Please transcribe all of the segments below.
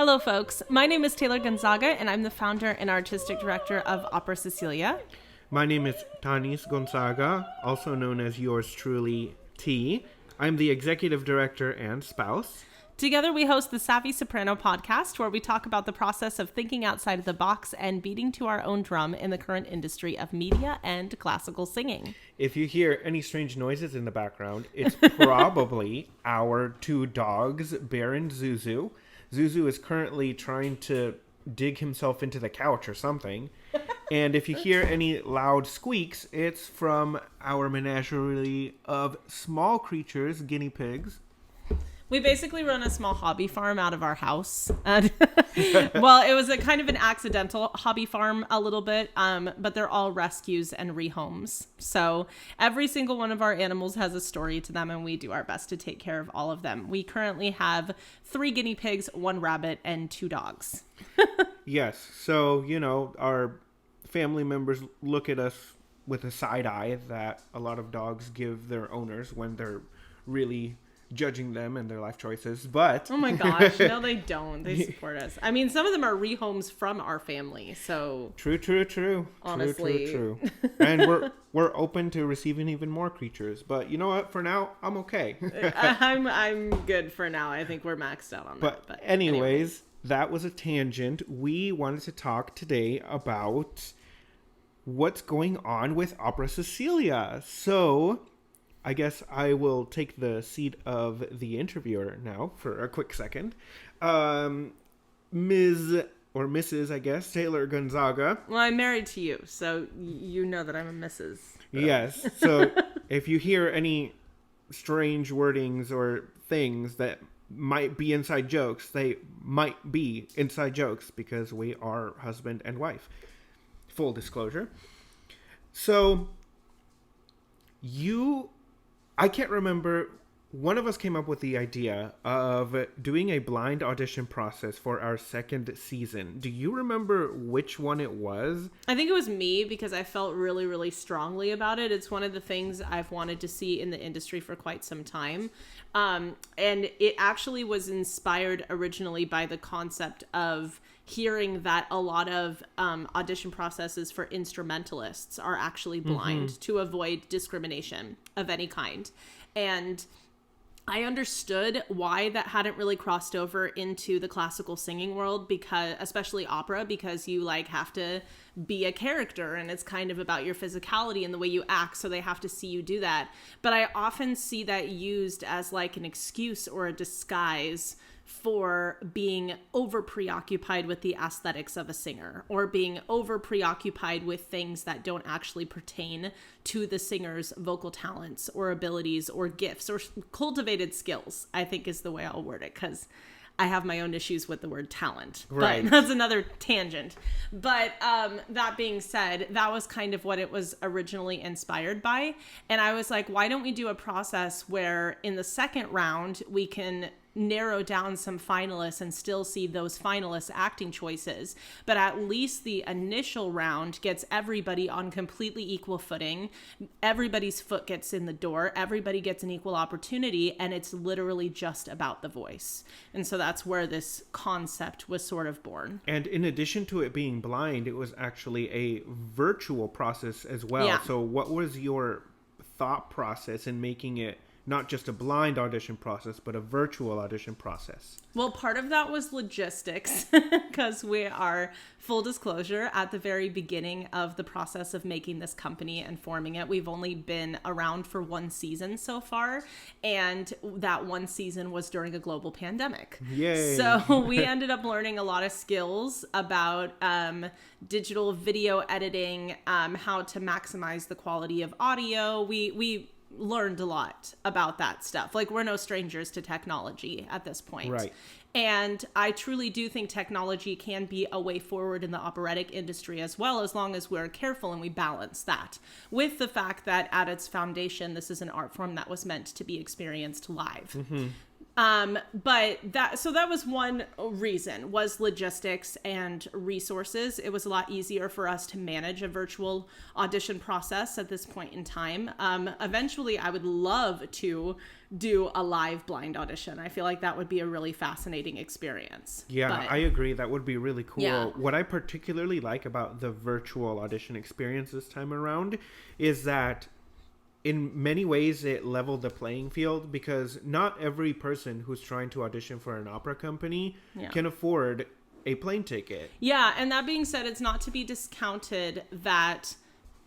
Hello, folks. My name is Taylor Gonzaga, and I'm the founder and artistic director of Opera Cecilia. My name is Tanis Gonzaga, also known as yours truly, T. I'm the executive director and spouse. Together, we host the Savvy Soprano podcast, where we talk about the process of thinking outside of the box and beating to our own drum in the current industry of media and classical singing. If you hear any strange noises in the background, it's probably our two dogs, Bear and Zuzu. Zuzu is currently trying to dig himself into the couch or something. And if you hear any loud squeaks, it's from our menagerie of small creatures, guinea pigs. We basically run a small hobby farm out of our house. And well, it was a kind of an accidental hobby farm a little bit, but they're all rescues and rehomes. So every single one of our animals has a story to them, and we do our best to take care of all of them. We currently have 3 guinea pigs, 1 rabbit, and 2 dogs. Yes. So, our family members look at us with a side eye that a lot of dogs give their owners when they're really judging them and their life choices, but oh my gosh, no, they don't. They support us. I mean, some of them are rehomes from our family, so true. honestly, true. And we're open to receiving even more creatures, but you know what? For now, I'm okay. I'm good for now. I think we're maxed out on that. But anyways, that was a tangent. We wanted to talk today about what's going on with Opera Cecilia. So I guess I will take the seat of the interviewer now for a quick second. Ms. or Mrs., I guess, Taylor Gonzaga. Well, I'm married to you, so you know that I'm a Mrs. Yes. So if you hear any strange wordings or things that might be inside jokes, they might be inside jokes because we are husband and wife. Full disclosure. So I can't remember. One of us came up with the idea of doing a blind audition process for our second season. Do you remember which one it was? I think it was me because I felt really, really strongly about it. It's one of the things I've wanted to see in the industry for quite some time. And it actually was inspired originally by the concept of hearing that a lot of audition processes for instrumentalists are actually blind to avoid discrimination of any kind. And I understood why that hadn't really crossed over into the classical singing world, because especially opera, because you have to be a character and it's kind of about your physicality and the way you act, so they have to see you do that. But I often see that used as an excuse or a disguise for being over preoccupied with the aesthetics of a singer, or being over preoccupied with things that don't actually pertain to the singer's vocal talents or abilities or gifts or cultivated skills, I think is the way I'll word it, because I have my own issues with the word talent, right. But that's another tangent. But that being said, that was kind of what it was originally inspired by. And I was like, why don't we do a process where in the second round we can narrow down some finalists and still see those finalists' acting choices, but at least the initial round gets everybody on completely equal footing. Everybody's foot gets in the door. Everybody gets an equal opportunity, and it's literally just about the voice. And so that's where this concept was sort of born. And in addition to it being blind, it was actually a virtual process as well. Yeah. So what was your thought process in making it not just a blind audition process, but a virtual audition process? Well, part of that was logistics, because we are, full disclosure, at the very beginning of the process of making this company and forming it. We've only been around for 1 season so far, and that 1 season was during a global pandemic. Yay! So we ended up learning a lot of skills about digital video editing, how to maximize the quality of audio. We learned a lot about that stuff. We're no strangers to technology at this point. Right. And I truly do think technology can be a way forward in the operatic industry as well, as long as we're careful and we balance that with the fact that at its foundation, this is an art form that was meant to be experienced live. But that was one reason, was logistics and resources. It was a lot easier for us to manage a virtual audition process at this point in time. Eventually I would love to do a live blind audition. I feel like that would be a really fascinating experience. Yeah, but, I agree. That would be really cool. Yeah. What I particularly like about the virtual audition experience this time around is that in many ways it leveled the playing field, because not every person who's trying to audition for an opera company can afford a plane ticket. Yeah, and that being said, it's not to be discounted that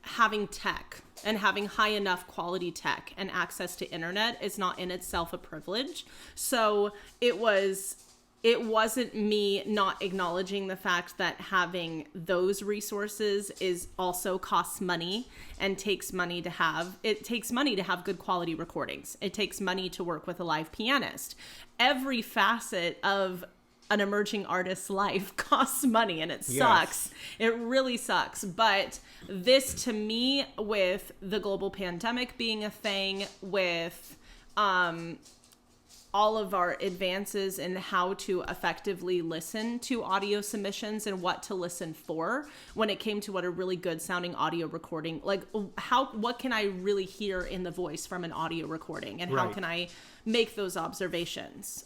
having tech and having high enough quality tech and access to internet is not in itself a privilege. So it wasn't me not acknowledging the fact that having those resources is also costs money and takes money to have. It takes money to have good quality recordings. It takes money to work with a live pianist. Every facet of an emerging artist's life costs money, and it sucks. It really sucks. But this, to me, with the global pandemic being a thing, with all of our advances in how to effectively listen to audio submissions and what to listen for when it came to what a really good sounding audio recording, like what can I really hear in the voice from an audio recording, and how can I make those observations?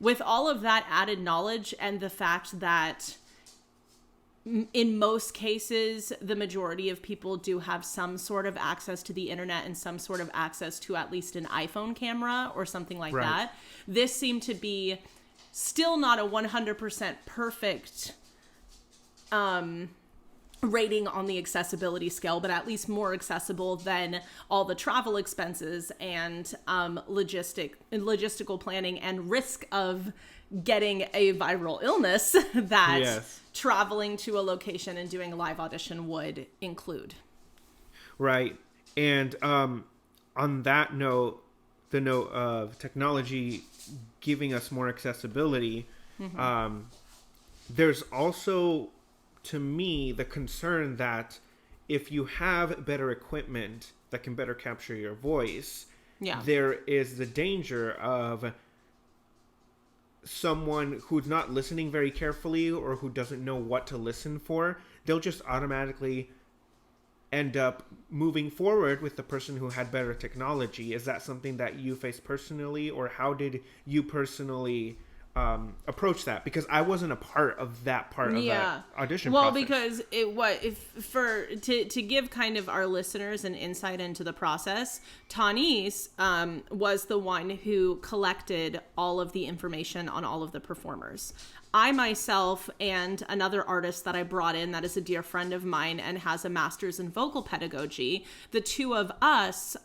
With all of that added knowledge and the fact that in most cases, the majority of people do have some sort of access to the internet and some sort of access to at least an iPhone camera or something like that. This seemed to be still not a 100% perfect rating on the accessibility scale, but at least more accessible than all the travel expenses and logistical planning and risk of getting a viral illness that traveling to a location and doing a live audition would include. Right. And on that note, the note of technology giving us more accessibility, there's also, to me, the concern that if you have better equipment that can better capture your voice, there is the danger of someone who's not listening very carefully or who doesn't know what to listen for, they'll just automatically end up moving forward with the person who had better technology. Is that something that you faced personally, or how did you personally approach that? Because I wasn't a part of that part of that audition process. Because to give kind of our listeners an insight into the process, Tanis was the one who collected all of the information on all of the performers. I myself and another artist that I brought in that is a dear friend of mine and has a master's in vocal pedagogy, the two of us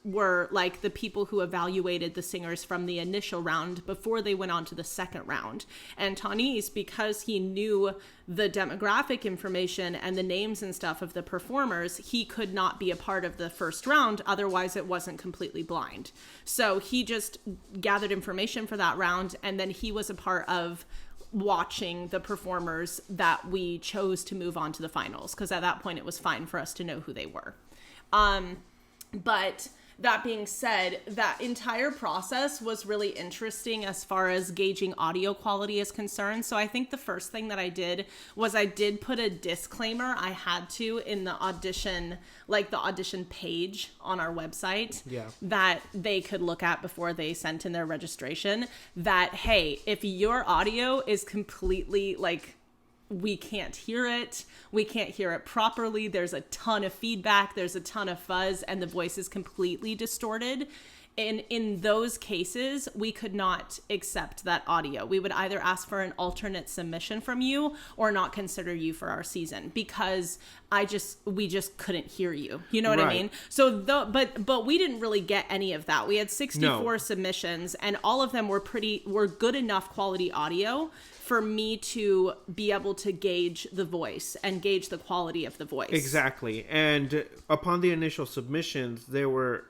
were like the people who evaluated the singers from the initial round before they went on to the second round. And Tanis, because he knew the demographic information and the names and stuff of the performers, he could not be a part of the first round. Otherwise, it wasn't completely blind. So he just gathered information for that round, and then he was a part of watching the performers that we chose to move on to the finals, because at that point it was fine for us to know who they were. But that being said, that entire process was really interesting as far as gauging audio quality is concerned. So I think the first thing that I did was I did put a disclaimer. I had to in the audition, like the audition page on our website that they could look at before they sent in their registration, that, hey, if your audio is completely like, we can't hear it properly, there's a ton of feedback, there's a ton of fuzz, and the voice is completely distorted, and in those cases we could not accept that audio. We would either ask for an alternate submission from you or not consider you for our season, because we just couldn't hear you. You know what I mean? So but we didn't really get any of that. We had 64 submissions, and all of them were good enough quality audio for me to be able to gauge the voice and gauge the quality of the voice. Exactly. And upon the initial submissions, there was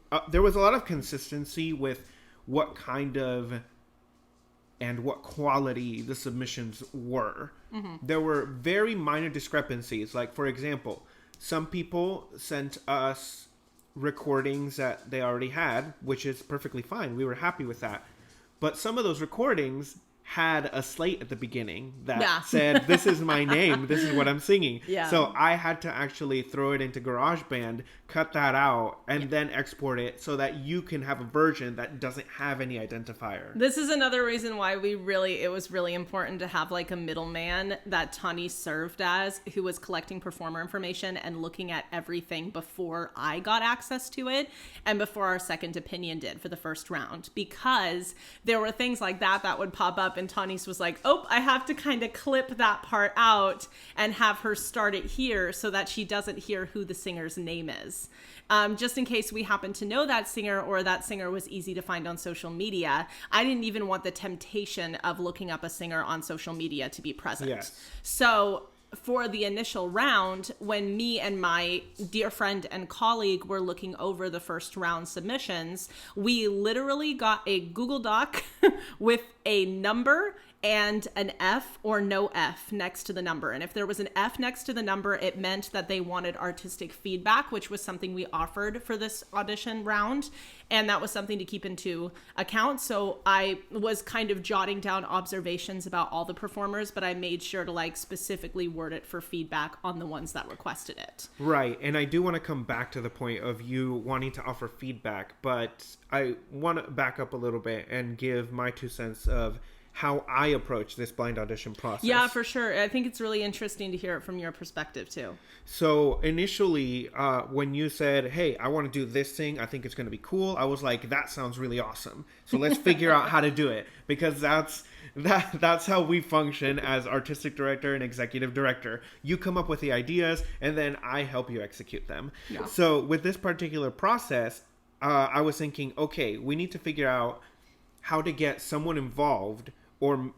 a lot of consistency with what kind of and what quality the submissions were. There were very minor discrepancies. Like, for example, some people sent us recordings that they already had, which is perfectly fine. We were happy with that. But some of those recordings had a slate at the beginning that said, this is my name, this is what I'm singing. Yeah. So I had to actually throw it into GarageBand, cut that out, and then export it so that you can have a version that doesn't have any identifier. This is another reason why it was really important to have like a middleman that Tanis served as, who was collecting performer information and looking at everything before I got access to it and before our second opinion did for the first round, because there were things like that would pop up. And Tanis was like, oh, I have to kind of clip that part out and have her start it here so that she doesn't hear who the singer's name is. Just in case we happen to know that singer, or that singer was easy to find on social media. I didn't even want the temptation of looking up a singer on social media to be present. Yes. So for the initial round, when me and my dear friend and colleague were looking over the first round submissions, we literally got a Google Doc with a number and an F or no F next to the number. And if there was an F next to the number, it meant that they wanted artistic feedback, which was something we offered for this audition round. And that was something to keep into account. So I was kind of jotting down observations about all the performers, but I made sure to like specifically word it for feedback on the ones that requested it. Right. And I do want to come back to the point of you wanting to offer feedback, but I want to back up a little bit and give my 2 cents of how I approach this blind audition process. Yeah, for sure. I think it's really interesting to hear it from your perspective too. So initially, when you said, hey, I want to do this thing, I think it's going to be cool, I was like, that sounds really awesome. So let's figure out how to do it, because that's how we function as artistic director and executive director. You come up with the ideas and then I help you execute them. Yeah. So with this particular process, I was thinking, okay, we need to figure out how to get someone involved or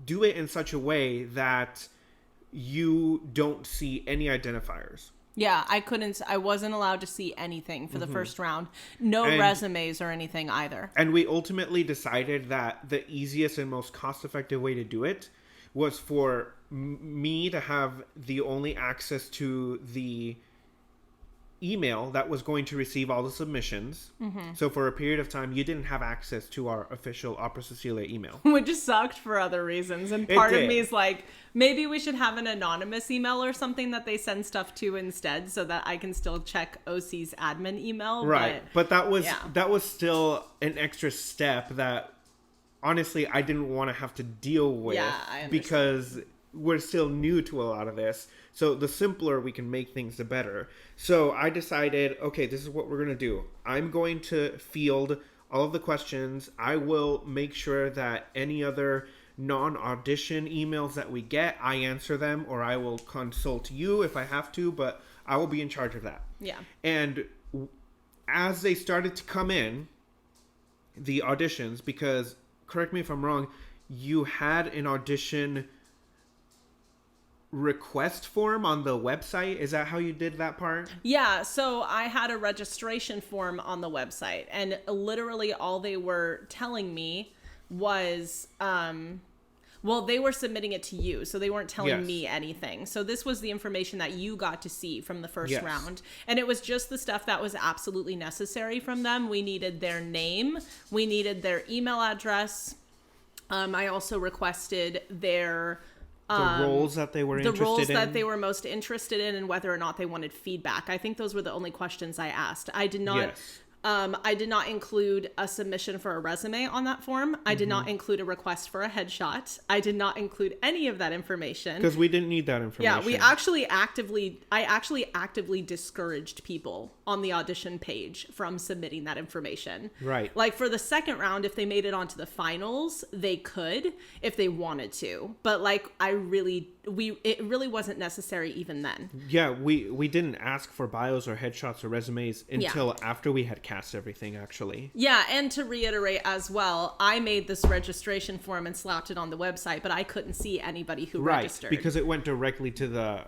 do it in such a way that you don't see any identifiers. Yeah, I wasn't allowed to see anything for the first round. No resumes or anything either. And we ultimately decided that the easiest and most cost-effective way to do it was for me to have the only access to the email that was going to receive all the submissions. Mm-hmm. So for a period of time, you didn't have access to our official Opera Cecilia email. Which sucked for other reasons. And part of me is like, maybe we should have an anonymous email or something that they send stuff to instead so that I can still check OC's admin email. Right. But that was still an extra step that honestly I didn't want to have to deal with. Yeah, I understand. Because we're still new to a lot of this. So the simpler we can make things, the better. So I decided, okay, this is what we're going to do. I'm going to field all of the questions. I will make sure that any other non-audition emails that we get, I answer them, or I will consult you if I have to, but I will be in charge of that. Yeah. And as they started to come in, the auditions, because, correct me if I'm wrong, you had an audition request form on the website. Is that how you did that part? Yeah, so I had a registration form on the website, and literally all they were telling me was they were submitting it to you, so they weren't telling me anything. So this was the information that you got to see from the first round, and it was just the stuff that was absolutely necessary from them. We needed their name, we needed their email address. I also requested their the roles that they were interested in. The roles that they were most interested in, and whether or not they wanted feedback. I think those were the only questions I asked. I did not I did not include a submission for a resume on that form. I did not include a request for a headshot. I did not include any of that information. Because we didn't need that information. Yeah, I actually actively discouraged people on the audition page from submitting that information. Right. Like for the second round, if they made it onto the finals, they could if they wanted to. But like it really wasn't necessary even then. Yeah, we didn't ask for bios or headshots or resumes until after we had cast everything, actually. Yeah, and to reiterate as well, I made this registration form and slapped it on the website, but I couldn't see anybody who registered. Because it went directly to the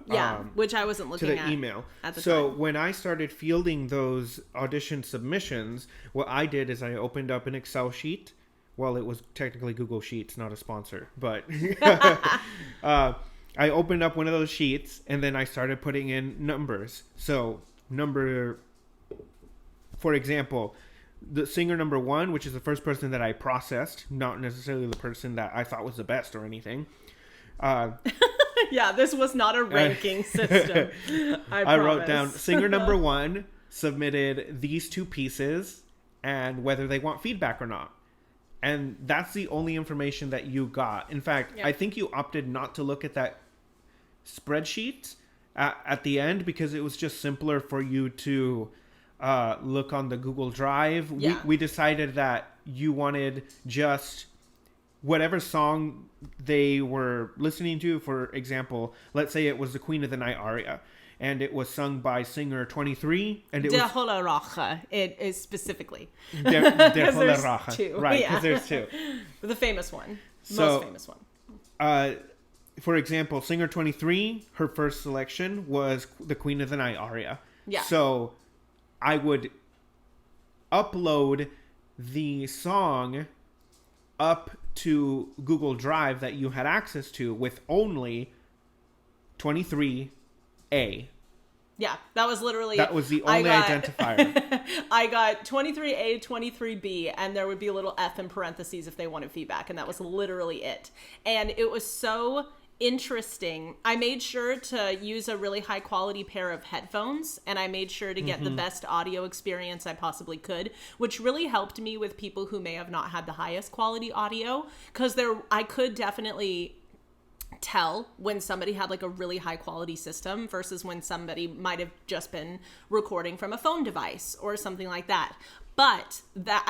which I wasn't looking at email at the time. time. When I started fielding those audition submissions, what I did is I opened up an Excel sheet. Well, it was technically Google Sheets, not a sponsor, but I opened up one of those sheets and then I started putting in numbers. So number for example, the singer number 1, which is the first person that I processed, not necessarily the person that I thought was the best or anything. Yeah, this was not a ranking system. I wrote down singer number 1 submitted these 2 pieces and whether they want feedback or not. And that's the only information that you got. In fact, I think you opted not to look at that spreadsheet at the end because it was just simpler for you to look on the Google Drive. Yeah. We decided that you wanted just whatever song they were listening to. For example, let's say it was the Queen of the Night aria, and it was sung by singer 23, and it was Holle Rache. It is specifically. Der Holle Rache. Two. Right, because there's 2. The famous one. So, most famous one. For example, singer 23, her first selection was the Queen of the Night aria. Yeah. So I would upload the song up to Google Drive that you had access to with only 23A. Yeah, that was literally... That was the only identifier. I got 23A, 23B, and there would be a little F in parentheses if they wanted feedback, and that was literally it. And it was so interesting. I made sure to use a really high quality pair of headphones, and I made sure to get the best audio experience I possibly could, which really helped me with people who may have not had the highest quality audio, because I could definitely tell when somebody had like a really high quality system versus when somebody might have just been recording from a phone device or something like that. But that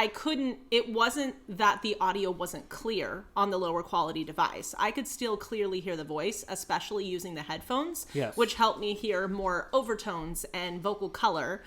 it wasn't that the audio wasn't clear on the lower quality device. I could still clearly hear the voice, especially using the headphones, which helped me hear more overtones and vocal color.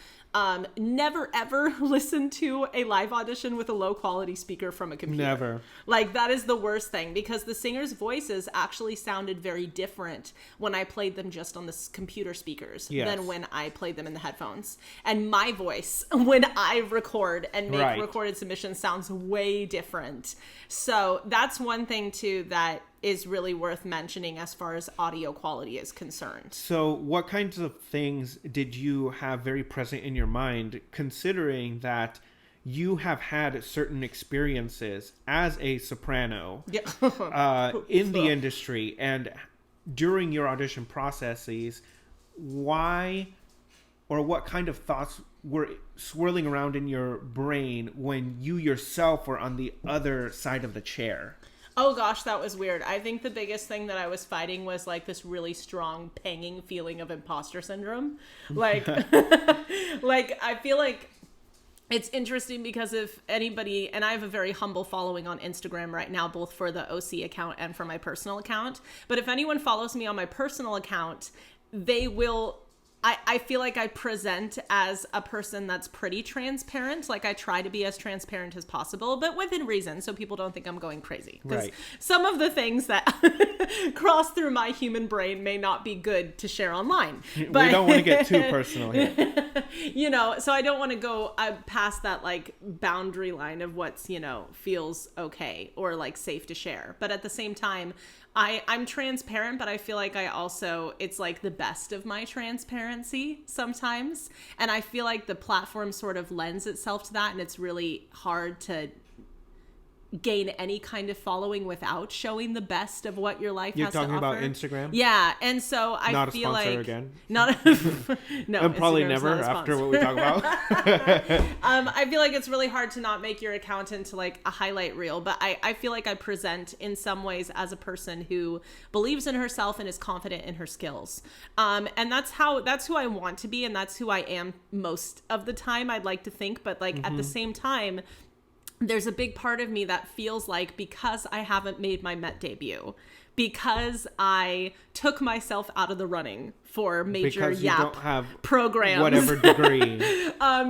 Never ever listen to a live audition with a low quality speaker from a computer. Never. Like, that is the worst thing, because the singers' voices actually sounded very different when I played them just on the computer speakers than when I played them in the headphones. And my voice, when I record and make recorded submissions, sounds way different. So that's one thing too that is really worth mentioning as far as audio quality is concerned. So what kinds of things did you have very present in your mind, considering that you have had certain experiences as a soprano in the industry, and during your audition processes, why or what kind of thoughts were swirling around in your brain when you yourself were on the other side of the chair? Oh gosh, that was weird. I think the biggest thing that I was fighting was like this really strong panging feeling of imposter syndrome. Like, like I feel like it's interesting because if anybody, and I have a very humble following on Instagram right now, both for the OC account and for my personal account. But if anyone follows me on my personal account, they will... I feel like I present as a person that's pretty transparent. Like, I try to be as transparent as possible, but within reason, so people don't think I'm going crazy. Because some of the things that cross through my human brain may not be good to share online. But, we don't want to get too personal here. You know, so I don't want to go past that, like, boundary line of what's, you know, feels okay or, like, safe to share. But at the same time, I'm transparent, but I feel like it's like the best of my transparency sometimes. And I feel like the platform sort of lends itself to that, and it's really hard to gain any kind of following without showing the best of what your life has to offer. You're talking about Instagram? Yeah, and so I not feel like... Not a sponsor again. No, and probably never after what we talk about. I feel like it's really hard to not make your account into like a highlight reel, but I feel like I present in some ways as a person who believes in herself and is confident in her skills. And that's who I want to be, and that's who I am most of the time, I'd like to think. But like at the same time, there's a big part of me that feels like, because I haven't made my Met debut, because I took myself out of the running for major YAP programs, whatever degree,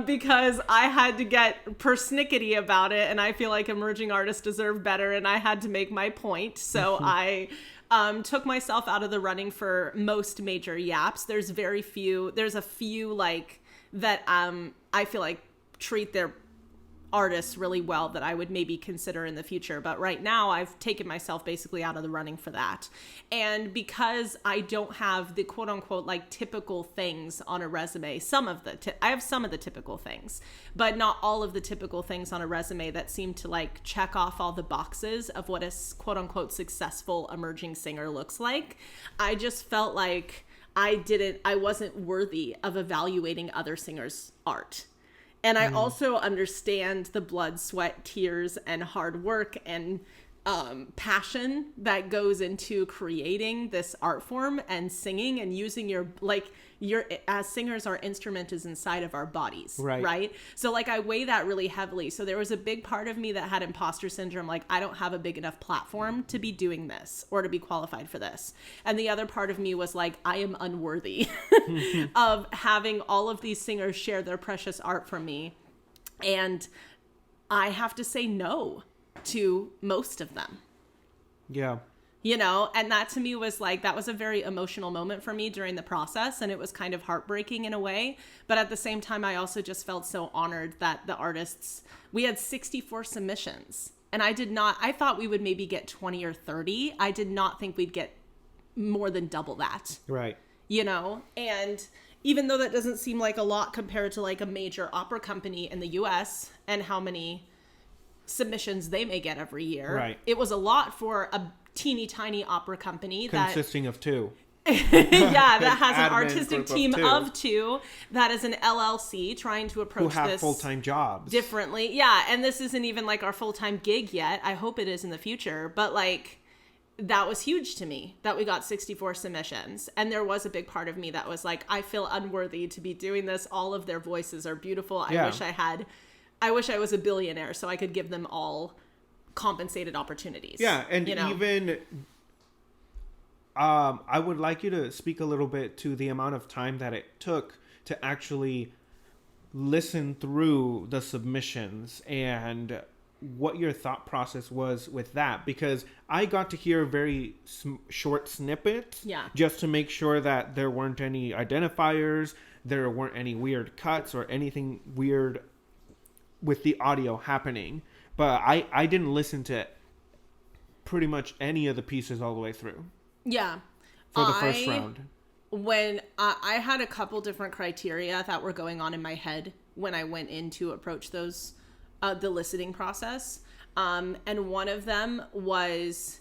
because I had to get persnickety about it, and I feel like emerging artists deserve better, and I had to make my point. So I took myself out of the running for most major YAPs. There's a few like that I feel like treat their artists really well that I would maybe consider in the future. But right now I've taken myself basically out of the running for that. And because I don't have the quote unquote like typical things on a resume, I have some of the typical things, but not all of the typical things on a resume that seem to like check off all the boxes of what a quote unquote successful emerging singer looks like. I just felt like I wasn't worthy of evaluating other singers' art. And I also understand the blood, sweat, tears, and hard work and passion that goes into creating this art form and singing and using as singers, our instrument is inside of our bodies, right? So like I weigh that really heavily. So there was a big part of me that had imposter syndrome. Like I don't have a big enough platform to be doing this or to be qualified for this. And the other part of me was like, I am unworthy of having all of these singers share their precious art from me. And I have to say no to most of them. Yeah. You know, and that to me was like, that was a very emotional moment for me during the process. And it was kind of heartbreaking in a way. But at the same time, I also just felt so honored that the artists, we had 64 submissions. And I thought we would maybe get 20 or 30. I did not think we'd get more than double that. Right. You know, and even though that doesn't seem like a lot compared to like a major opera company in the US and how many submissions they may get every year. Right. It was a lot for a teeny tiny opera company consisting of two. that has an artistic team of two that is an LLC trying to approach who have this full-time jobs differently. Yeah, and this isn't even like our full-time gig yet. I hope it is in the future, but like that was huge to me that we got 64 submissions. And there was a big part of me that was like, I feel unworthy to be doing this. All of their voices are beautiful. I wish I was a billionaire so I could give them all compensated opportunities. Yeah, and you know? even I would like you to speak a little bit to the amount of time that it took to actually listen through the submissions and what your thought process was with that, because I got to hear very short snippets just to make sure that there weren't any identifiers, there weren't any weird cuts or anything weird with the audio happening. But I didn't listen to pretty much any of the pieces all the way through. Yeah. For the first round. When I had a couple different criteria that were going on in my head when I went in to approach those, the listening process. And one of them was,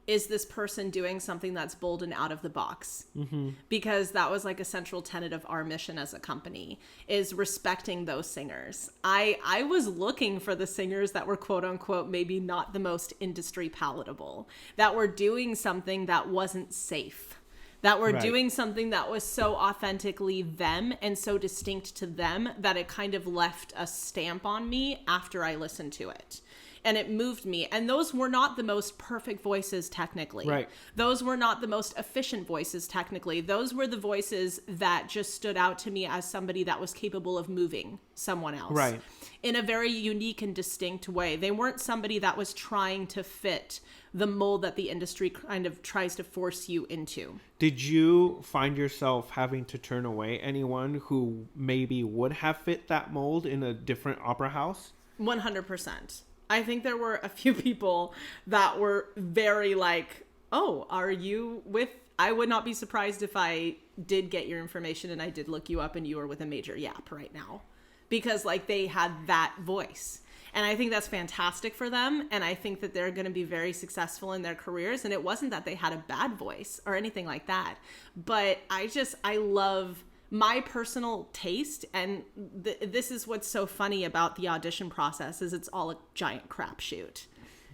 is this person doing something that's bold and out of the box? Mm-hmm. Because that was like a central tenet of our mission as a company, is respecting those singers. I was looking for the singers that were quote unquote maybe not the most industry palatable, that were doing something that wasn't safe, that were doing something that was so authentically them and so distinct to them that it kind of left a stamp on me after I listened to it. And it moved me. And those were not the most perfect voices technically. Right. Those were not the most efficient voices technically. Those were the voices that just stood out to me as somebody that was capable of moving someone else. Right. In a very unique and distinct way. They weren't somebody that was trying to fit the mold that the industry kind of tries to force you into. Did you find yourself having to turn away anyone who maybe would have fit that mold in a different opera house? 100%. I think there were a few people that were very like, oh, are you with, I would not be surprised if I did get your information and I did look you up and you were with a major yap right now. Because like they had that voice. And I think that's fantastic for them. And I think that they're going to be very successful in their careers. And it wasn't that they had a bad voice or anything like that. But I love my personal taste, and this is what's so funny about the audition process, is it's all a giant crapshoot.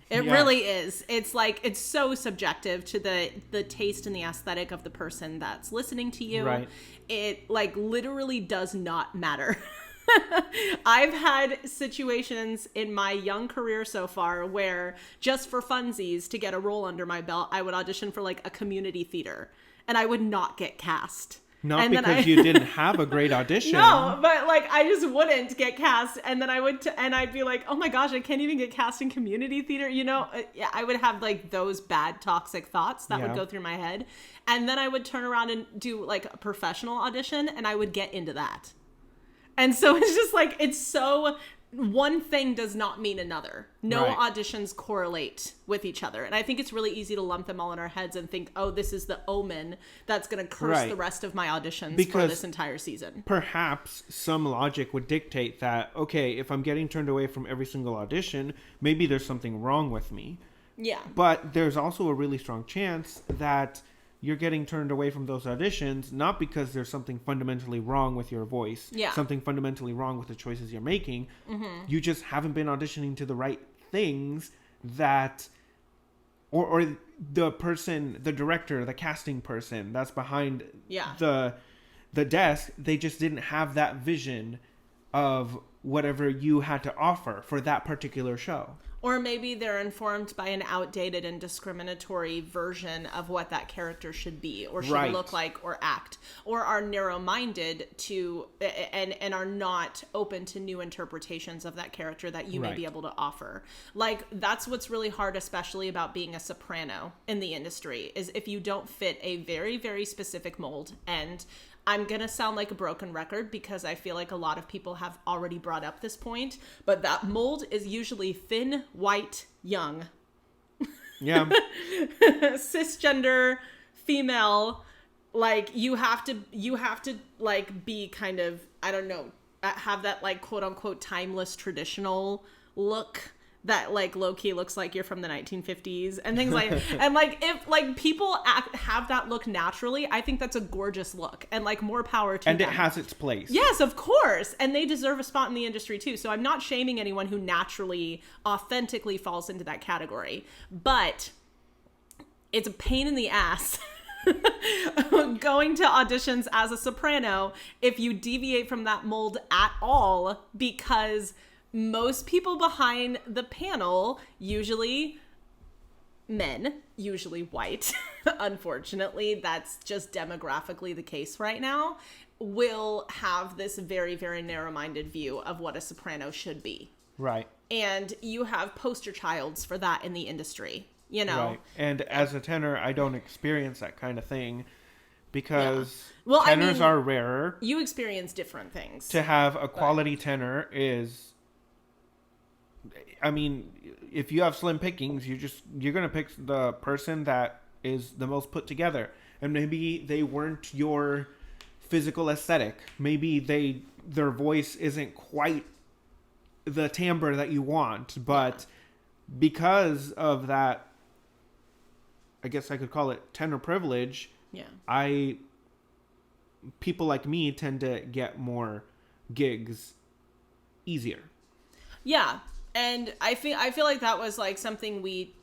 It really is. It's like, it's so subjective to the taste and the aesthetic of the person that's listening to you. Right. It like literally does not matter. I've had situations in my young career so far where just for funsies, to get a role under my belt, I would audition for like a community theater and I would not get cast. Not because you didn't have a great audition. No, but like I just wouldn't get cast, and then I'd be like, oh my gosh, I can't even get cast in community theater. You know, I would have like those bad toxic thoughts that would go through my head, and then I would turn around and do like a professional audition, and I would get into that. And so it's just like, it's so one thing does not mean another. No Right. auditions correlate with each other. And I think it's really easy to lump them all in our heads and think, oh, this is the omen that's going to curse Right. the rest of my auditions for Because this entire season. Perhaps some logic would dictate that, okay, if I'm getting turned away from every single audition, maybe there's something wrong with me. Yeah. But there's also a really strong chance that you're getting turned away from those auditions not because there's something fundamentally wrong with your voice, Yeah. something fundamentally wrong with the choices you're making. Mm-hmm. You just haven't been auditioning to the right things that, or the person, the director, the casting person that's behind Yeah. the desk, they just didn't have that vision of whatever you had to offer for that particular show. Or maybe they're informed by an outdated and discriminatory version of what that character should be or should Right. look like or act, or are narrow-minded to and are not open to new interpretations of that character that you may Right. be able to offer. Like, that's what's really hard, especially about being a soprano in the industry, is if you don't fit a very, very specific mold. And I'm going to sound like a broken record because I feel like a lot of people have already brought up this point, but that mold is usually thin, white, young. Yeah. Cisgender, female, like you have to like be kind of, I don't know, have that like quote unquote timeless traditional look that like low-key looks like you're from the 1950s and things like and like if like people have that look naturally, I think that's a gorgeous look and like more power to And them. it has its place. Yes, of course. And they deserve a spot in the industry too. So I'm not shaming anyone who naturally, authentically falls into that category. But it's a pain in the ass going to auditions as a soprano if you deviate from that mold at all, because most people behind the panel, usually men, usually white, unfortunately, that's just demographically the case right now, will have this very, very narrow-minded view of what a soprano should be. Right. And you have poster childs for that in the industry, you know? Right. And as a tenor, I don't experience that kind of thing because Well, I tenors mean, are rarer. You experience different things. To have a quality tenor is, I mean, if you have slim pickings, you're going to pick the person that is the most put together. And maybe they weren't your physical aesthetic. Maybe their voice isn't quite the timbre that you want, but because of that, I guess I could call it tenor privilege. Yeah. People like me tend to get more gigs easier. Yeah. And I feel like that was like something we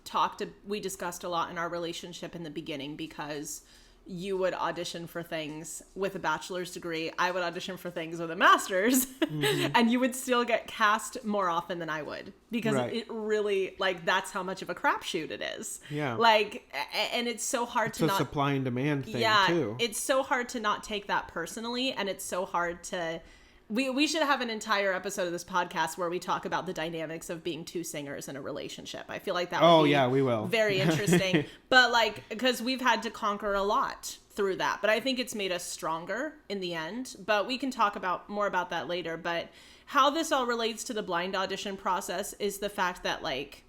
discussed a lot in our relationship in the beginning, because you would audition for things with a bachelor's degree. I would audition for things with a master's, mm-hmm. and you would still get cast more often than I would, because right. It really, like, that's how much of a crapshoot it is. Yeah. Like, and it's so hard to not... It's a supply and demand thing, too. It's so hard to not take that personally, and it's so hard to... We should have an entire episode of this podcast where we talk about the dynamics of being two singers in a relationship. I feel like that would be we will. Very interesting. But like, because we've had to conquer a lot through that. But I think it's made us stronger in the end. But we can talk more about that later. But how this all relates to the blind audition process is the fact that, like,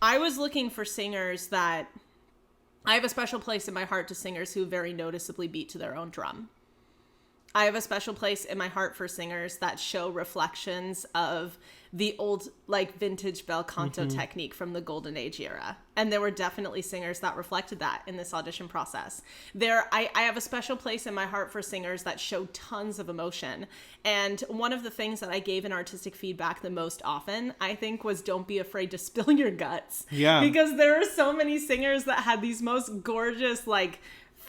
I was looking for singers that... I have a special place in my heart to singers who very noticeably beat to their own drum. I have a special place in my heart for singers that show reflections of the old, like, vintage bel canto mm-hmm. technique from the golden age era. And there were definitely singers that reflected that in this audition process. I have a special place in my heart for singers that show tons of emotion. And one of the things that I gave in artistic feedback the most often, I think, was don't be afraid to spill your guts. Yeah. Because there are so many singers that had these most gorgeous, like,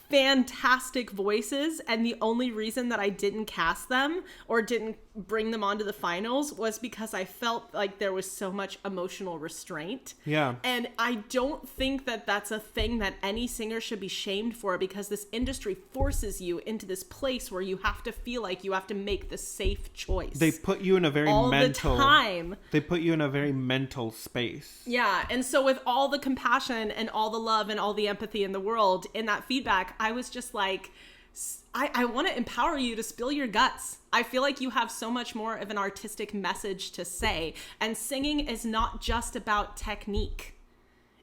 fantastic voices, and the only reason that I didn't cast them or didn't bring them onto the finals was because I felt like there was so much emotional restraint. Yeah. And I don't think that that's a thing that any singer should be shamed for, because this industry forces you into this place where you have to feel like you have to make the safe choice. They put you in a very all mental... the time. They put you in a very mental space. Yeah, and so with all the compassion and all the love and all the empathy in the world, in that feedback, I was just like, I want to empower you to spill your guts. I feel like you have so much more of an artistic message to say. And singing is not just about technique.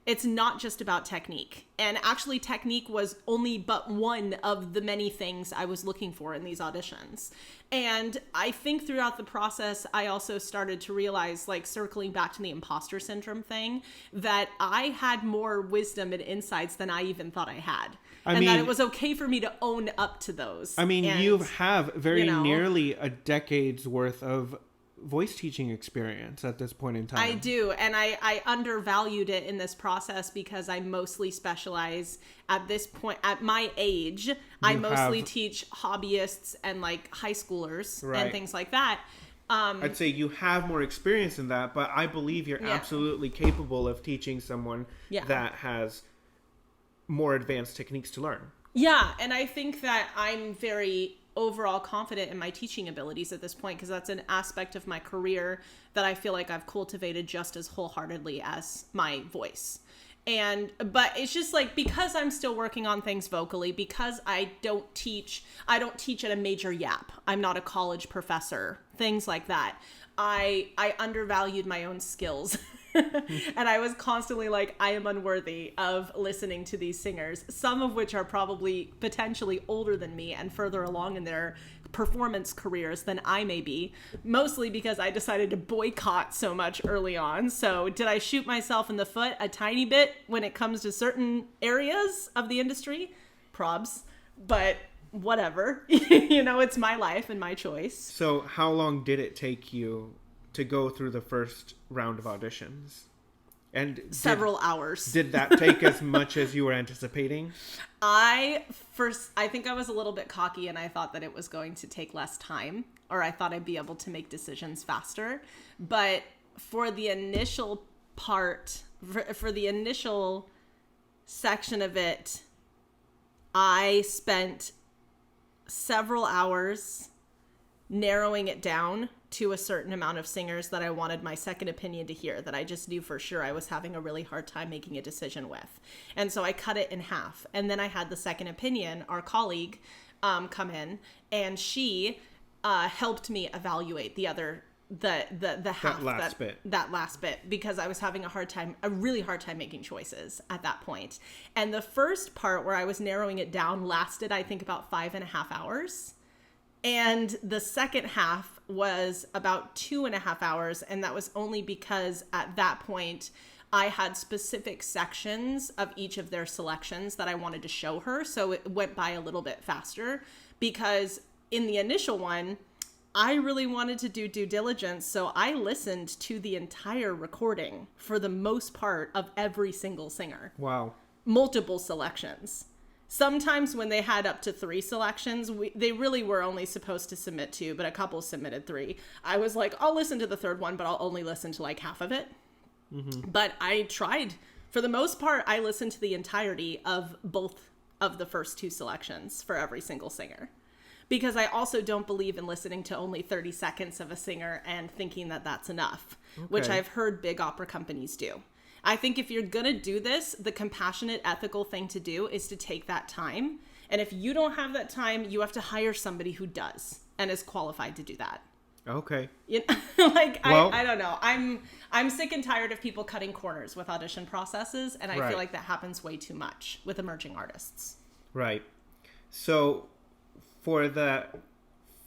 It's not just about technique. And actually, technique was only but one of the many things I was looking for in these auditions. And I think throughout the process, I also started to realize, like circling back to the imposter syndrome thing, that I had more wisdom and insights than I even thought I had. That it was okay for me to own up to those. I mean, you have very nearly a decade's worth of voice teaching experience at this point in time. I do, and I undervalued it in this process because I mostly specialize at this point. At my age, I mostly teach hobbyists and like high schoolers and things like that. I'd say you have more experience in that, but I believe you're absolutely capable of teaching someone that has more advanced techniques to learn. Yeah, and I think that I'm very overall confident in my teaching abilities at this point, because that's an aspect of my career that I feel like I've cultivated just as wholeheartedly as my voice. But it's just like, because I'm still working on things vocally, because I don't teach at a major yap. I'm not a college professor, things like that. I undervalued my own skills. And I was constantly like, I am unworthy of listening to these singers, some of which are probably potentially older than me and further along in their performance careers than I may be, mostly because I decided to boycott so much early on. So did I shoot myself in the foot a tiny bit when it comes to certain areas of the industry? Probs, but whatever. It's my life and my choice. So how long did it take you to go through the first round of auditions? And several hours. Did that take as much as you were anticipating? I think I was a little bit cocky, and I thought that it was going to take less time, or I thought I'd be able to make decisions faster. But for the initial part, for the initial section of it, I spent several hours narrowing it down to a certain amount of singers that I wanted my second opinion to hear, that I just knew for sure I was having a really hard time making a decision with. And so I cut it in half. And then I had the second opinion, our colleague, come in, and she helped me evaluate the half, that last bit, because I was having a really hard time making choices at that point. And the first part where I was narrowing it down lasted, I think, about 5.5 hours. And the second half was about 2.5 hours. And that was only because at that point I had specific sections of each of their selections that I wanted to show her. So it went by a little bit faster, because in the initial one, I really wanted to do due diligence. So I listened to the entire recording for the most part of every single singer. Wow. Multiple selections. Sometimes when they had up to 3 selections, they really were only supposed to submit 2, but a couple submitted 3. I was like, I'll listen to the third one, but I'll only listen to like half of it. Mm-hmm. But I tried. For the most part, I listened to the entirety of both of the first 2 selections for every single singer. Because I also don't believe in listening to only 30 seconds of a singer and thinking that that's enough, which I've heard big opera companies do. I think if you're going to do this, the compassionate, ethical thing to do is to take that time. And if you don't have that time, you have to hire somebody who does and is qualified to do that. Okay. I don't know. I'm sick and tired of people cutting corners with audition processes. And I feel like that happens way too much with emerging artists. Right. So for the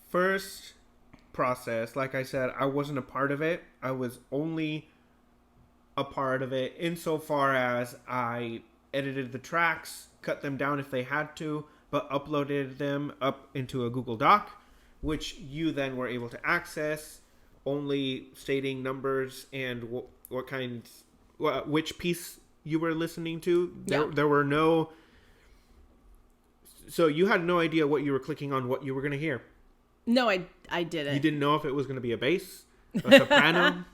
first process, like I said, I wasn't a part of it. I was only a part of it insofar as I edited the tracks, cut them down if they had to, but uploaded them up into a Google Doc, which you then were able to access, only stating numbers and which piece you were listening to. There were no, so you had no idea what you were clicking on, what you were going to hear. No, I didn't. You didn't know if it was going to be a bass, a soprano.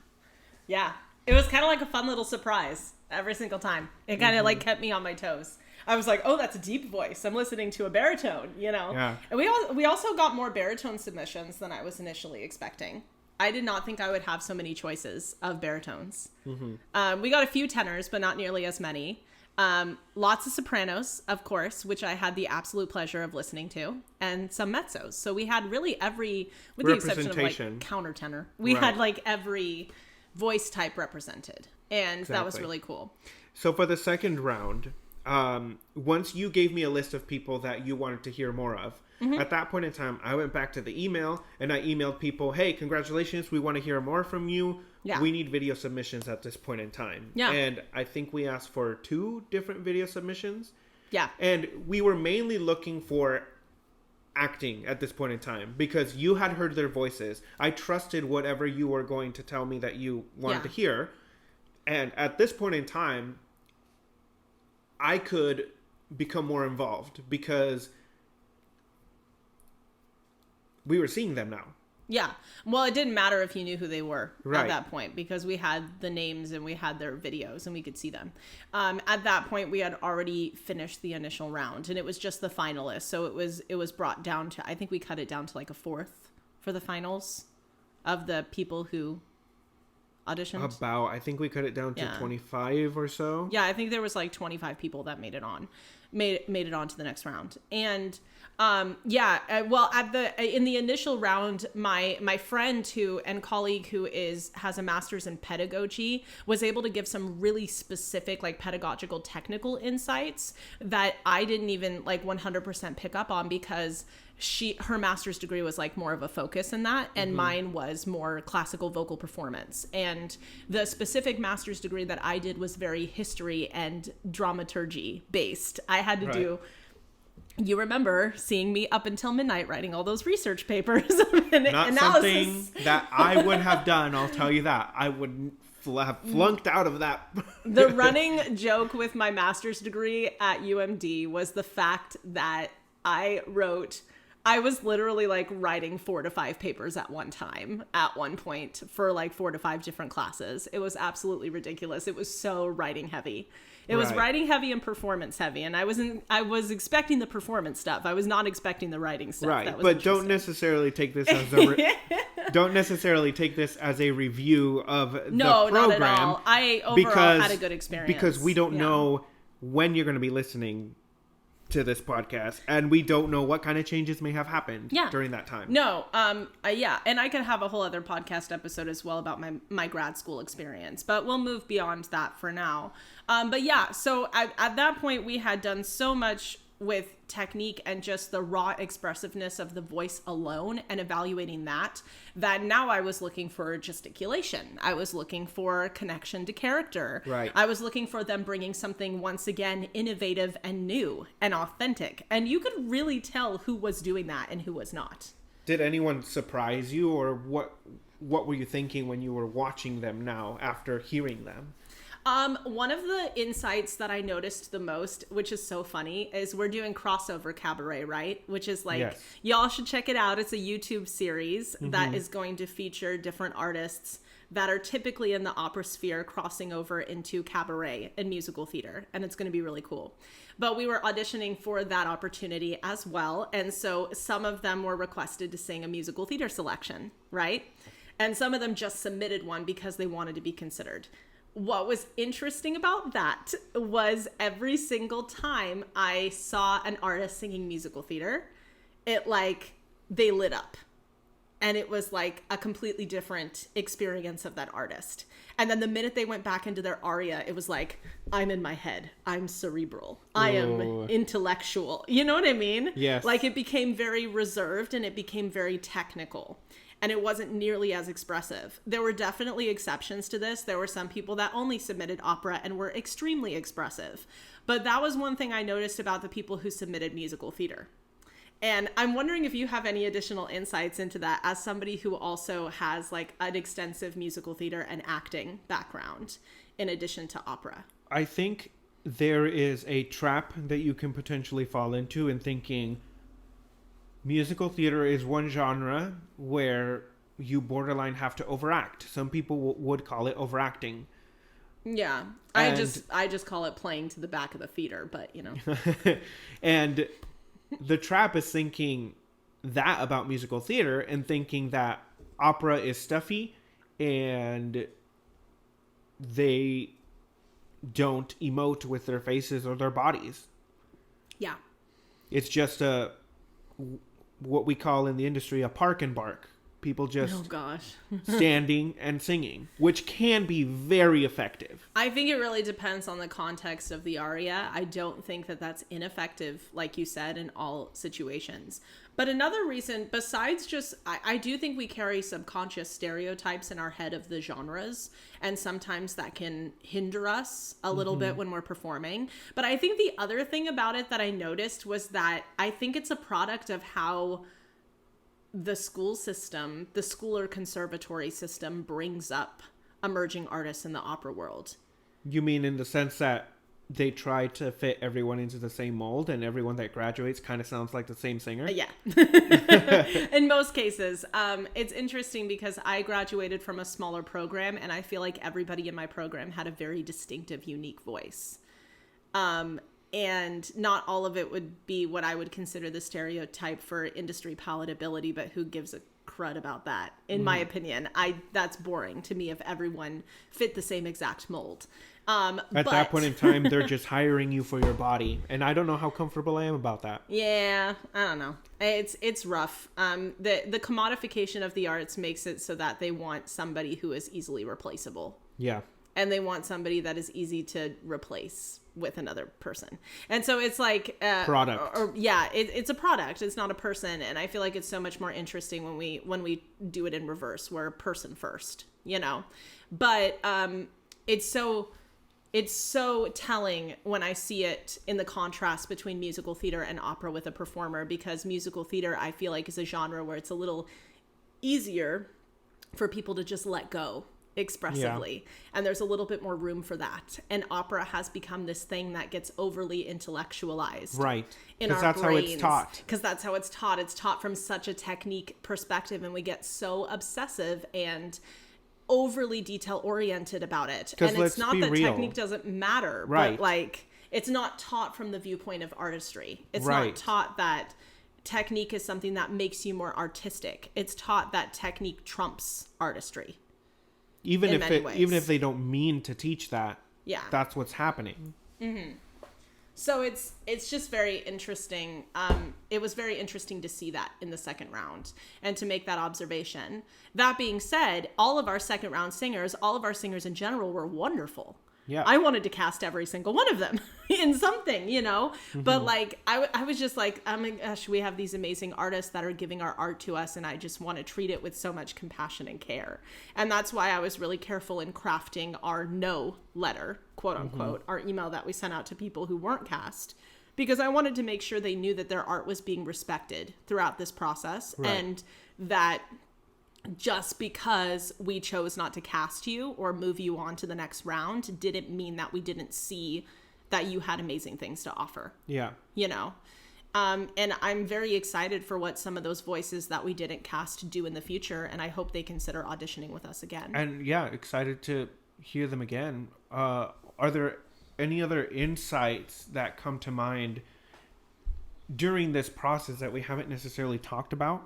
Yeah. It was kind of like a fun little surprise every single time. It kind of like kept me on my toes. I was like, oh, that's a deep voice. I'm listening to a baritone, Yeah. And we also got more baritone submissions than I was initially expecting. I did not think I would have so many choices of baritones. Mm-hmm. We got a few tenors, but not nearly as many. Lots of sopranos, of course, which I had the absolute pleasure of listening to, and some mezzos. So we had really every, with the exception of like countertenor, we had like every voice type represented, and that was really cool. So for the second round, once you gave me a list of people that you wanted to hear more of, at that point in time, I went back to the email and I emailed people, hey, congratulations, we want to hear more from you. Yeah. We need video submissions at this point in time. Yeah. And I think we asked for 2 different video submissions. Yeah. And we were mainly looking for acting at this point in time because you had heard their voices. I trusted whatever you were going to tell me that you wanted to hear. And at this point in time, I could become more involved because we were seeing them now. Yeah. Well, it didn't matter if you knew who they were at that point because we had the names and we had their videos and we could see them. At that point, we had already finished the initial round and it was just the finalists. So it was brought down to, I think we cut it down to like a 4th for the finals of the people who auditioned. I think we cut it down to 25 or so. Yeah, I think there was like 25 people that made it on to the next round. And well, in the initial round, my friend and colleague who has a master's in pedagogy was able to give some really specific like pedagogical technical insights that I didn't even like 100% pick up on because her master's degree was like more of a focus in that, and mine was more classical vocal performance. And the specific master's degree that I did was very history and dramaturgy based. I had to do. You remember seeing me up until midnight writing all those research papers and Not analysis. Something that I would have done, I'll tell you that. I would have flunked out of that. The running joke with my master's degree at UMD was the fact that I was literally like writing 4 to 5 papers at one time at one point for like 4 to 5 different classes. It was absolutely ridiculous. It was so writing heavy. It was writing heavy and performance heavy, and I was expecting the performance stuff. I was not expecting the writing stuff. Right, but don't necessarily take this as a review of the program. No, not at all. I overall had a good experience because we don't know when you're going to be listening to this podcast, and we don't know what kind of changes may have happened during that time. No, and I could have a whole other podcast episode as well about my grad school experience, but we'll move beyond that for now. But yeah, so at that point we had done so much with technique and just the raw expressiveness of the voice alone and evaluating that now I was looking for gesticulation. I was looking for connection to character. Right. I was looking for them bringing something once again innovative and new and authentic. And you could really tell who was doing that and who was not. Did anyone surprise you, or what were you thinking when you were watching them now after hearing them? One of the insights that I noticed the most, which is so funny, is we're doing crossover cabaret, right? Which is like, y'all should check it out. It's a YouTube series that is going to feature different artists that are typically in the opera sphere crossing over into cabaret and musical theater. And it's going to be really cool. But we were auditioning for that opportunity as well. And so some of them were requested to sing a musical theater selection, right? And some of them just submitted one because they wanted to be considered. What was interesting about that was every single time I saw an artist singing musical theater, they lit up. And it was like a completely different experience of that artist. And then the minute they went back into their aria, it was like, I'm in my head. I'm cerebral. I am intellectual. You know what I mean? Yes. Like it became very reserved and it became very technical. And it wasn't nearly as expressive. There were definitely exceptions to this. There were some people that only submitted opera and were extremely expressive. But that was one thing I noticed about the people who submitted musical theater. And I'm wondering if you have any additional insights into that as somebody who also has like an extensive musical theater and acting background in addition to opera. I think there is a trap that you can potentially fall into in thinking musical theater is one genre where you borderline have to overact. Some people would call it overacting. Yeah, I just call it playing to the back of the theater, but you know. And the trap is thinking that about musical theater and thinking that opera is stuffy and they don't emote with their faces or their bodies. Yeah. It's just what we call in the industry a park and bark. People just standing and singing, which can be very effective. I think it really depends on the context of the aria. I don't think that that's ineffective, like you said, in all situations. But another reason, besides just, I do think we carry subconscious stereotypes in our head of the genres, and sometimes that can hinder us a little bit when we're performing. But I think the other thing about it that I noticed was that I think it's a product of how the school system, the school or conservatory system, brings up emerging artists in the opera world. You mean in the sense that they try to fit everyone into the same mold, and everyone that graduates kind of sounds like the same singer? Yeah. In most cases. It's interesting because I graduated from a smaller program, and I feel like everybody in my program had a very distinctive, unique voice. And not all of it would be what I would consider the stereotype for industry palatability, but who gives a crud about that? In my opinion, that's boring to me if everyone fit the same exact mold. At that point in time, they're just hiring you for your body, and I don't know how comfortable I am about that. Yeah, I don't know. It's rough. The commodification of the arts makes it so that they want somebody who is easily replaceable. Yeah. And they want somebody that is easy to replace with another person. And so it's like product. It's a product. It's not a person. And I feel like it's so much more interesting when we do it in reverse. We're person first, you know. But it's so telling when I see it in the contrast between musical theater and opera with a performer, because musical theater, I feel like, is a genre where it's a little easier for people to just let go expressively. Yeah. And there's a little bit more room for that. And opera has become this thing that gets overly intellectualized. Right. In our that's brains. How it's taught. Because that's how it's taught. It's taught from such a technique perspective, and we get so obsessive and overly detail oriented about it. And it's not that technique doesn't matter, right. But like, it's not taught from the viewpoint of artistry. It's right. not taught that technique is something that makes you more artistic. It's taught that technique trumps artistry. Even if they don't mean to teach that, yeah, that's what's happening. Mm-hmm. So it's just very interesting. It was very interesting to see that in the second round and to make that observation. That being said, all of our second round singers, all of our singers in general, were wonderful. Yeah, I wanted to cast every single one of them in something, you know. Mm-hmm. But like, I was just like, oh my gosh, we have these amazing artists that are giving our art to us, and I just want to treat it with so much compassion and care. And that's why I was really careful in crafting our no letter, quote unquote, our email that we sent out to people who weren't cast, because I wanted to make sure they knew that their art was being respected throughout this process, right. And that just because we chose not to cast you or move you on to the next round didn't mean that we didn't see that you had amazing things to offer. Yeah. You know? And I'm very excited for what some of those voices that we didn't cast do in the future, and I hope they consider auditioning with us again. And yeah, excited to hear them again. Are there any other insights that come to mind during this process that we haven't necessarily talked about?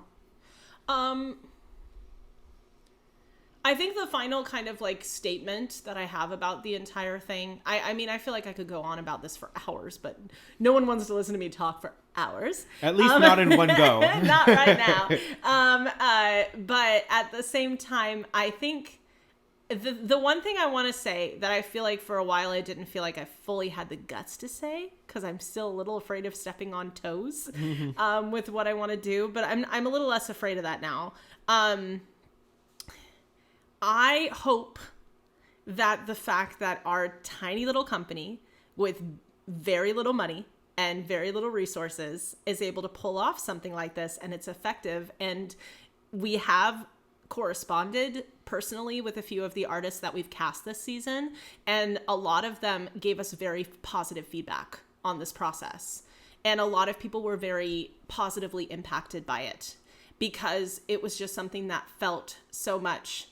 I think the final kind of like statement that I have about the entire thing, I mean, I feel like I could go on about this for hours, but no one wants to listen to me talk for hours. At least not in one go. Not right now. But at the same time, I think the one thing I want to say that I feel like for a while I didn't feel like I fully had the guts to say, because I'm still a little afraid of stepping on toes with what I want to do, but I'm a little less afraid of that now. I hope that the fact that our tiny little company with very little money and very little resources is able to pull off something like this, and it's effective. And we have corresponded personally with a few of the artists that we've cast this season, and a lot of them gave us very positive feedback on this process. And a lot of people were very positively impacted by it, because it was just something that felt so much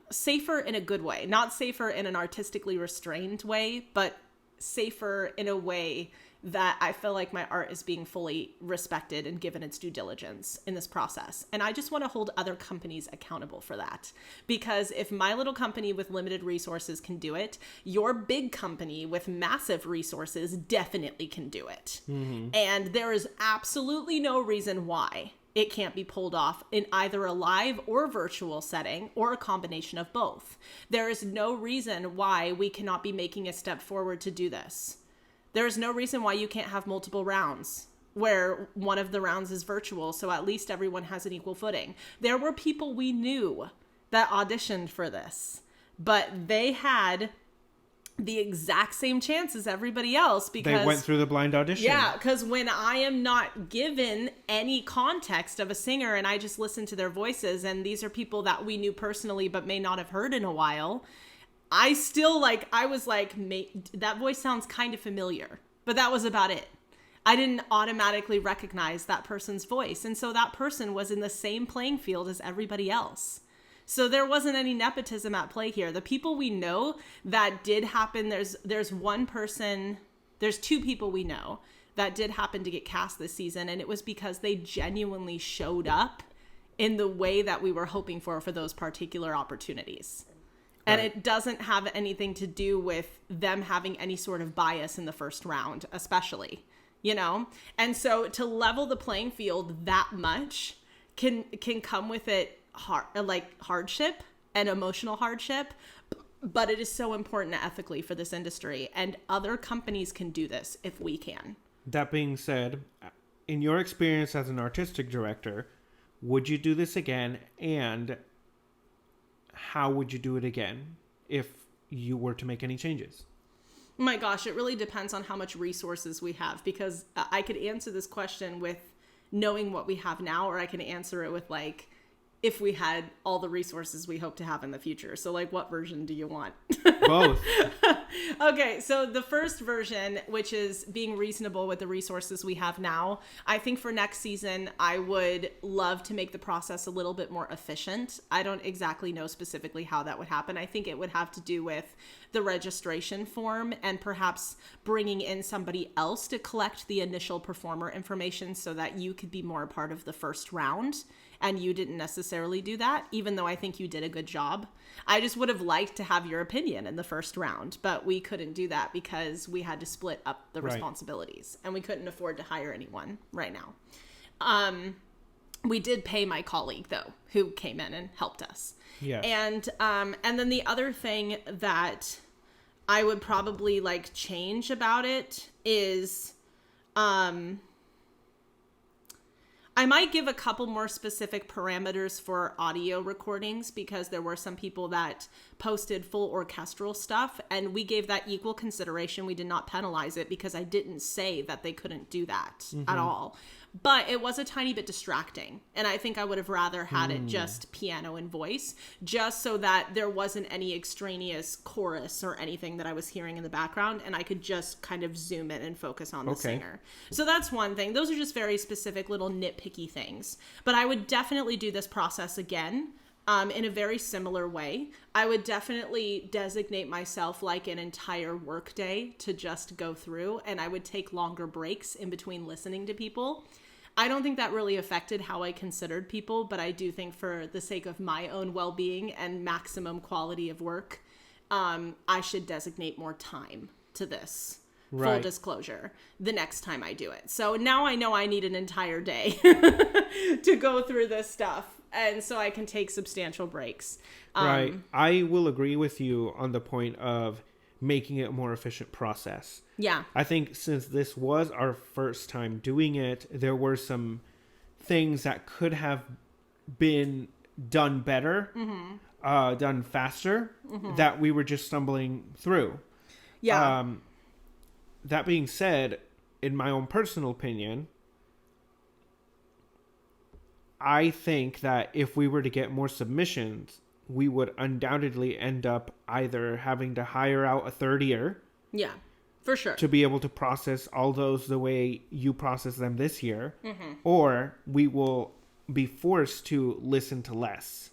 safer in a good way, not safer in an artistically restrained way, but safer in a way that I feel like my art is being fully respected and given its due diligence in this process. And I just want to hold other companies accountable for that. Because if my little company with limited resources can do it, your big company with massive resources definitely can do it. Mm-hmm. And there is absolutely no reason why it can't be pulled off in either a live or virtual setting or a combination of both. There is no reason why we cannot be making a step forward to do this. There is no reason why you can't have multiple rounds where one of the rounds is virtual, so at least everyone has an equal footing. There were people we knew that auditioned for this, but they had the exact same chance as everybody else because they went through the blind audition. Yeah, because when I am not given any context of a singer and I just listen to their voices, and these are people that we knew personally but may not have heard in a while, I still I was like, that voice sounds kind of familiar, but that was about it. I didn't automatically recognize that person's voice. And so that person was in the same playing field as everybody else. So there wasn't any nepotism at play here. The people we know that did happen, there's one person, there's two people we know that did happen to get cast this season. And it was because they genuinely showed up in the way that we were hoping for those particular opportunities. And it doesn't have anything to do with them having any sort of bias in the first round, especially, And so to level the playing field that much can come with it hardship and emotional hardship. But it is so important ethically for this industry. And other companies can do this if we can. That being said, in your experience as an artistic director, would you do this again? And how would you do it again if you were to make any changes? My gosh, it really depends on how much resources we have, because I could answer this question with knowing what we have now, or I can answer it with if we had all the resources we hope to have in the future. So what version do you want? Both. Okay, so the first version, which is being reasonable with the resources we have now, I think for next season, I would love to make the process a little bit more efficient. I don't exactly know specifically how that would happen. I think it would have to do with the registration form and perhaps bringing in somebody else to collect the initial performer information so that you could be more a part of the first round. And you didn't necessarily do that, even though I think you did a good job. I just would have liked to have your opinion in the first round, but we couldn't do that because we had to split up the responsibilities and we couldn't afford to hire anyone right now. We did pay my colleague though, who came in and helped us. Yeah. And then the other thing that I would probably change about it is, I might give a couple more specific parameters for audio recordings, because there were some people that posted full orchestral stuff and we gave that equal consideration. We did not penalize it because I didn't say that they couldn't do that at all. But it was a tiny bit distracting. And I think I would have rather had it just piano and voice, just so that there wasn't any extraneous chorus or anything that I was hearing in the background. And I could just kind of zoom in and focus on the singer. So that's one thing. Those are just very specific little nitpicky things. But I would definitely do this process again. In a very similar way. I would definitely designate myself an entire workday to just go through, and I would take longer breaks in between listening to people. I don't think that really affected how I considered people, but I do think for the sake of my own well-being and maximum quality of work, I should designate more time to this. Right. Full disclosure, the next time I do it. So now I know I need an entire day to go through this stuff. And so I can take substantial breaks. Right. I will agree with you on the point of making it a more efficient process. Yeah. I think since this was our first time doing it, there were some things that could have been done better, done faster, that we were just stumbling through. Yeah. That being said, in my own personal opinion, I think that if we were to get more submissions, we would undoubtedly end up either having to hire out a third ear. Yeah, for sure. To be able to process all those the way you process them this year. Or we will be forced to listen to less.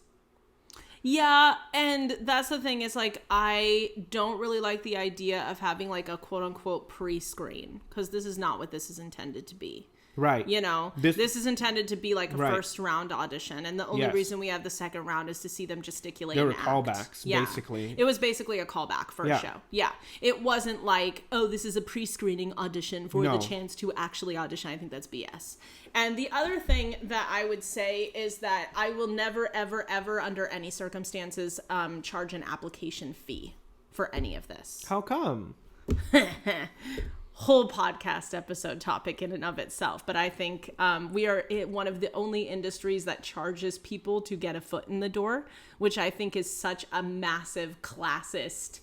Yeah, and that's the thing is like I don't really like the idea of having like a quote unquote pre-screen, because this is not what this is intended to be. Right. You know, this is intended to be like a right. first round audition. And the only Yes. reason we have the second round is to see them gesticulate. There were and act. callbacks, Yeah. basically. It was basically a callback for Yeah. a show. Yeah. It wasn't like, oh, this is a pre-screening audition for No. the chance to actually audition. I think that's BS. And the other thing that I would say is that I will never, ever, ever, under any circumstances, charge an application fee for any of this. How come? Whole podcast episode topic in and of itself, but I think we are one of the only industries that charges people to get a foot in the door, which I think is such a massive classist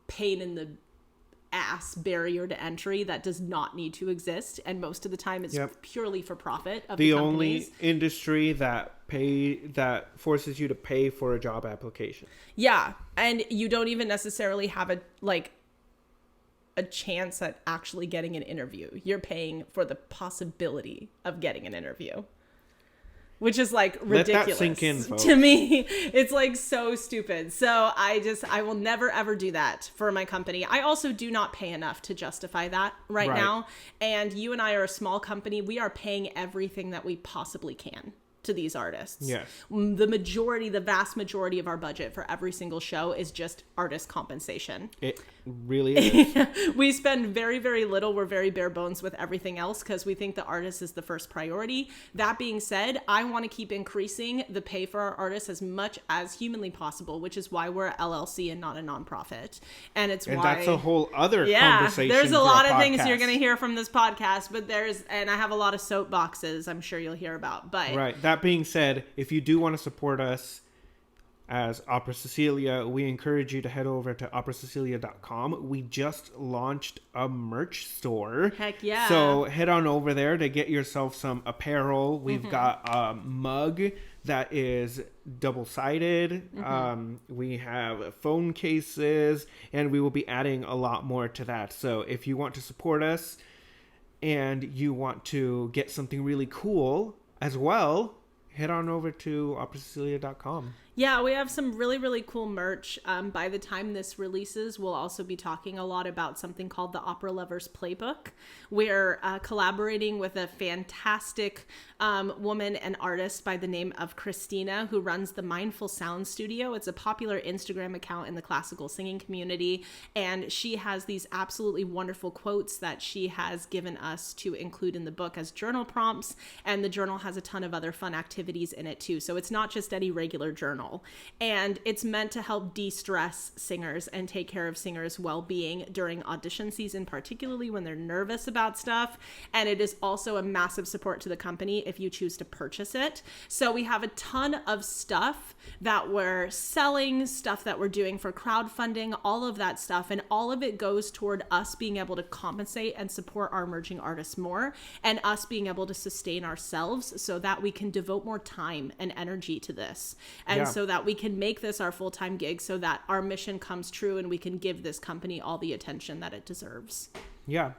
pain in the ass barrier to entry that does not need to exist, and most of the time it's purely for profit of the companies. Only industry that forces you to pay for a job application. Yeah, and you don't even necessarily have a chance at actually getting an interview. You're paying for the possibility of getting an interview, which is like ridiculous. Let that sink in, folks. To me. It's like so stupid. So I will never ever do that for my company. I also do not pay enough to justify that right now. And you and I are a small company. We are paying everything that we possibly can to these artists. Yes. The vast majority of our budget for every single show is just artist compensation. It really is. We spend very, very little. We're very bare bones with everything else because we think the artist is the first priority. That being said, I want to keep increasing the pay for our artists as much as humanly possible, which is why we're a LLC and not a nonprofit. And why that's a whole other conversation. There's a lot of things you're going to hear from this podcast, but and I have a lot of soapboxes I'm sure you'll hear about. But right. That being said, if you do want to support us as Opera Cecilia, we encourage you to head over to operacecilia.com. We just launched a merch store. Heck yeah. So head on over there to get yourself some apparel. We've got a mug that is double-sided. We have phone cases, and we will be adding a lot more to that. So if you want to support us and you want to get something really cool as well, head on over to operacecilia.com. Yeah, we have some really, really cool merch. By the time this releases, we'll also be talking a lot about something called the Opera Lovers Playbook. We're collaborating with a fantastic woman and artist by the name of Christina, who runs the Mindful Sound Studio. It's a popular Instagram account in the classical singing community, and she has these absolutely wonderful quotes that she has given us to include in the book as journal prompts, and the journal has a ton of other fun activities in it too. So it's not just any regular journal. And it's meant to help de-stress singers and take care of singers' well-being during audition season, particularly when they're nervous about stuff. And it is also a massive support to the company if you choose to purchase it. So we have a ton of stuff that we're selling, stuff that we're doing for crowdfunding, all of that stuff. And all of it goes toward us being able to compensate and support our emerging artists more, and us being able to sustain ourselves so that we can devote more time and energy to this. And so that we can make this our full-time gig, so that our mission comes true and we can give this company all the attention that it deserves. Yeah.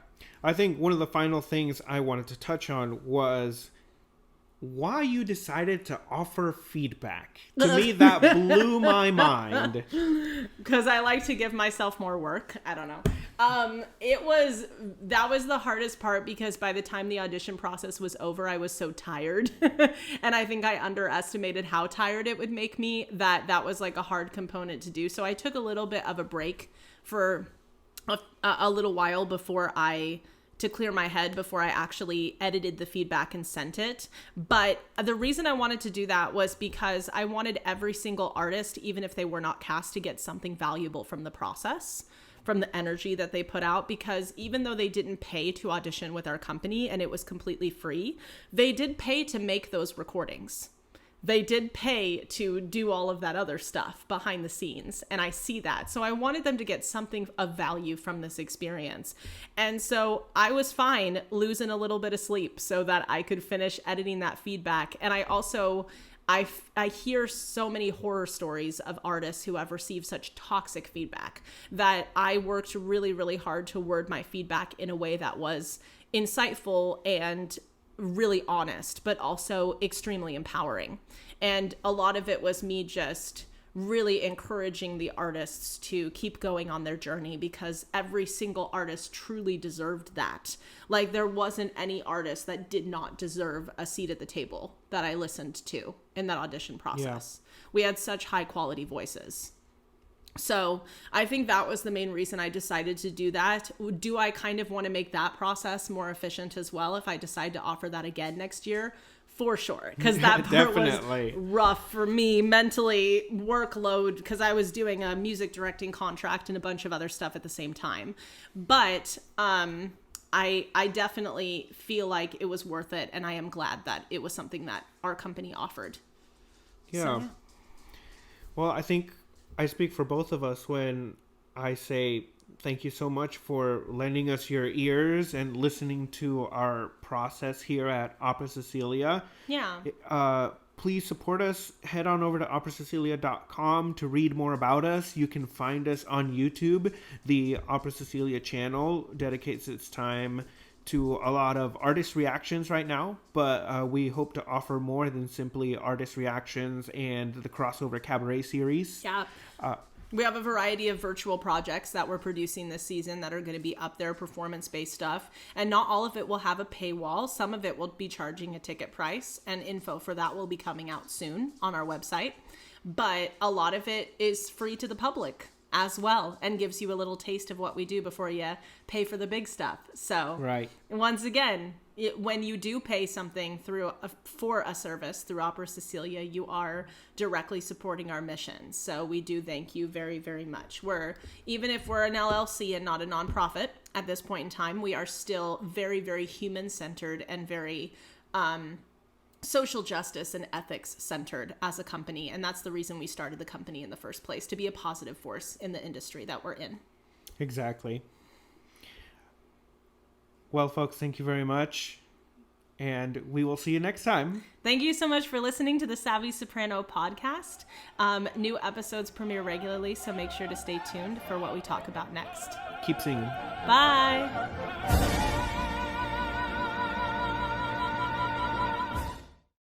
I think one of the final things I wanted to touch on was why you decided to offer feedback. To me, that blew my mind. Because I like to give myself more work. I don't know. That was the hardest part, because by the time the audition process was over, I was so tired. And I think I underestimated how tired it would make me, that was like a hard component to do. So I took a little bit of a break for a little while to clear my head before I actually edited the feedback and sent it. But the reason I wanted to do that was because I wanted every single artist, even if they were not cast, to get something valuable from the process, from the energy that they put out. Because even though they didn't pay to audition with our company and it was completely free, they did pay to make those recordings. They did pay to do all of that other stuff behind the scenes, and I see that. So I wanted them to get something of value from this experience. And so I was fine losing a little bit of sleep so that I could finish editing that feedback. And I also, I hear so many horror stories of artists who have received such toxic feedback that I worked really, really hard to word my feedback in a way that was insightful and really honest, but also extremely empowering. And a lot of it was me just really encouraging the artists to keep going on their journey, because every single artist truly deserved that. Like, there wasn't any artist that did not deserve a seat at the table that I listened to in that audition process. Yeah. We had such high quality voices. So I think that was the main reason I decided to do that. Do I kind of want to make that process more efficient as well if I decide to offer that again next year? For sure, because that part was rough for me mentally, workload, because I was doing a music directing contract and a bunch of other stuff at the same time. But I definitely feel like it was worth it, and I am glad that it was something that our company offered. Yeah. So, yeah. Well, I think I speak for both of us when I say thank you so much for lending us your ears and listening to our process here at Opera Cecilia. Yeah. Please support us. Head on over to operacecilia.com to read more about us. You can find us on YouTube. The Opera Cecilia channel dedicates its time to a lot of artist reactions right now, but we hope to offer more than simply artist reactions and the crossover cabaret series. Yeah. We have a variety of virtual projects that we're producing this season that are going to be up there, performance-based stuff. And not all of it will have a paywall. Some of it will be charging a ticket price, and info for that will be coming out soon on our website. But a lot of it is free to the public as well, and gives you a little taste of what we do before you pay for the big stuff. So right. Once again, when you do pay something for a service through Opera Cecilia, you are directly supporting our mission. So we do thank you very, very much. Even if we're an LLC and not a nonprofit at this point in time, we are still very, very human-centered and very social justice and ethics centered as a company. And that's the reason we started the company in the first place, to be a positive force in the industry that we're in. Exactly. Well, folks, thank you very much. And we will see you next time. Thank you so much for listening to the Savvy Soprano podcast. New episodes premiere regularly, so make sure to stay tuned for what we talk about next. Keep singing. Bye.